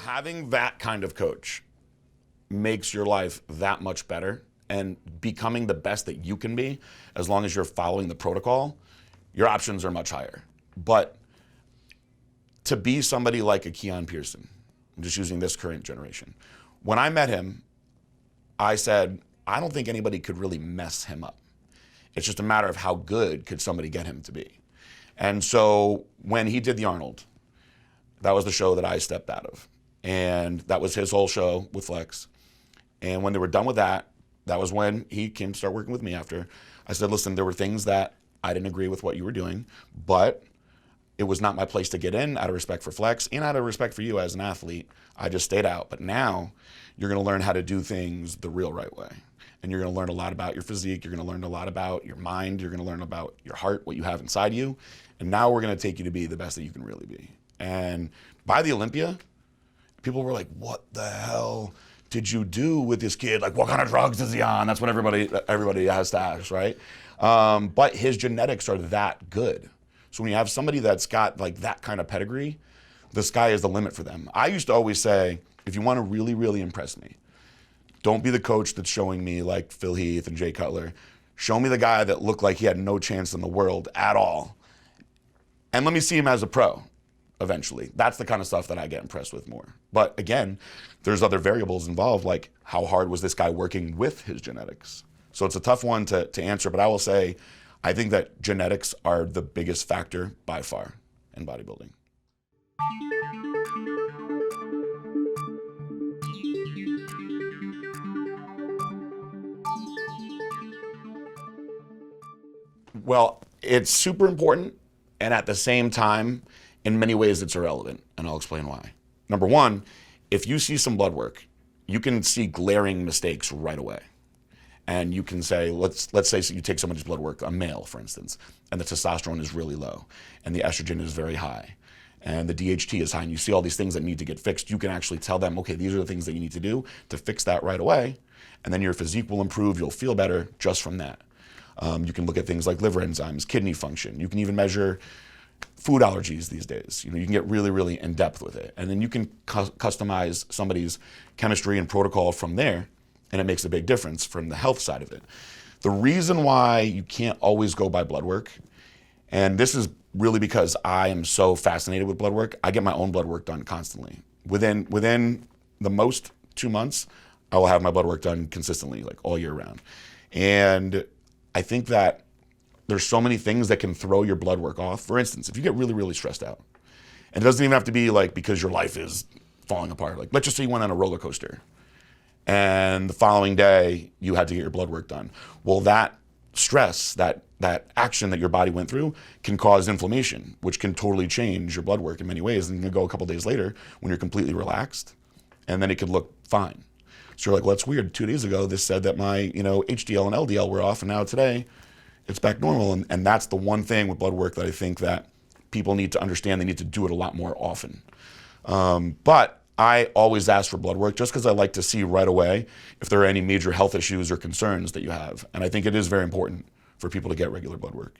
Having that kind of coach makes your life that much better, and becoming the best that you can be, as long as you're following the protocol, your options are much higher. But to be somebody like a Keon Pearson, I'm just using this current generation, when I met him, I said, I don't think anybody could really mess him up. It's just a matter of how good could somebody get him to be. And so when he did the Arnold, that was the show that I stepped out of. And that was his whole show with Flex. And when they were done with that, that was when he came to start working with me after. I said, listen, there were things that I didn't agree with what you were doing, but it was not my place to get in out of respect for Flex and out of respect for you as an athlete. I just stayed out. But now you're going to learn how to do things the real right way. And you're going to learn a lot about your physique. You're going to learn a lot about your mind. You're going to learn about your heart, what you have inside you. And now we're going to take you to be the best that you can really be. And by the Olympia, people were like, what the hell did you do with this kid? Like, what kind of drugs is he on? That's what everybody has to ask, right? But his genetics are that good. So when you have somebody that's got like that kind of pedigree, the sky is the limit for them. I used to always say, if you want to really, really impress me, don't be the coach that's showing me like Phil Heath and Jay Cutler. Show me the guy that looked like he had no chance in the world at all. And let me see him as a pro eventually. That's the kind of stuff that I get impressed with more. But again, there's other variables involved, like how hard was this guy working with his genetics? So it's a tough one to answer, but I will say, I think that genetics are the biggest factor by far in bodybuilding. Well, it's super important, and at the same time, in many ways it's irrelevant, and I'll explain why. Number one, if you see some blood work, you can see glaring mistakes right away. And you can say, let's say you take somebody's blood work, a male for instance, and the testosterone is really low, and the estrogen is very high, and the DHT is high, and you see all these things that need to get fixed. You can actually tell them, okay, these are the things that you need to do to fix that right away, and then your physique will improve, you'll feel better just from that. You can look at things like liver enzymes, kidney function. You can even measure food allergies these days. You can get really, really in depth with it. And then you can customize somebody's chemistry and protocol from there, and it makes a big difference from the health side of it. The reason why you can't always go by blood work, and this is really because I am so fascinated with blood work, I get my own blood work done constantly. Within the most 2 months, I will have my blood work done consistently, like all year round. And I think that there's so many things that can throw your blood work off. For instance, if you get really, really stressed out, and it doesn't even have to be like because your life is falling apart. Like let's just say you went on a roller coaster and the following day you had to get your blood work done. Well, that stress, that action that your body went through can cause inflammation, which can totally change your blood work in many ways. And you can go a couple days later when you're completely relaxed, and then it could look fine. So you're like, well, that's weird. 2 days ago, this said that my HDL and LDL were off, and now today, it's back normal. And that's the one thing with blood work that I think that people need to understand. They need to do it a lot more often. But I always ask for blood work just because I like to see right away if there are any major health issues or concerns that you have. And I think it is very important for people to get regular blood work.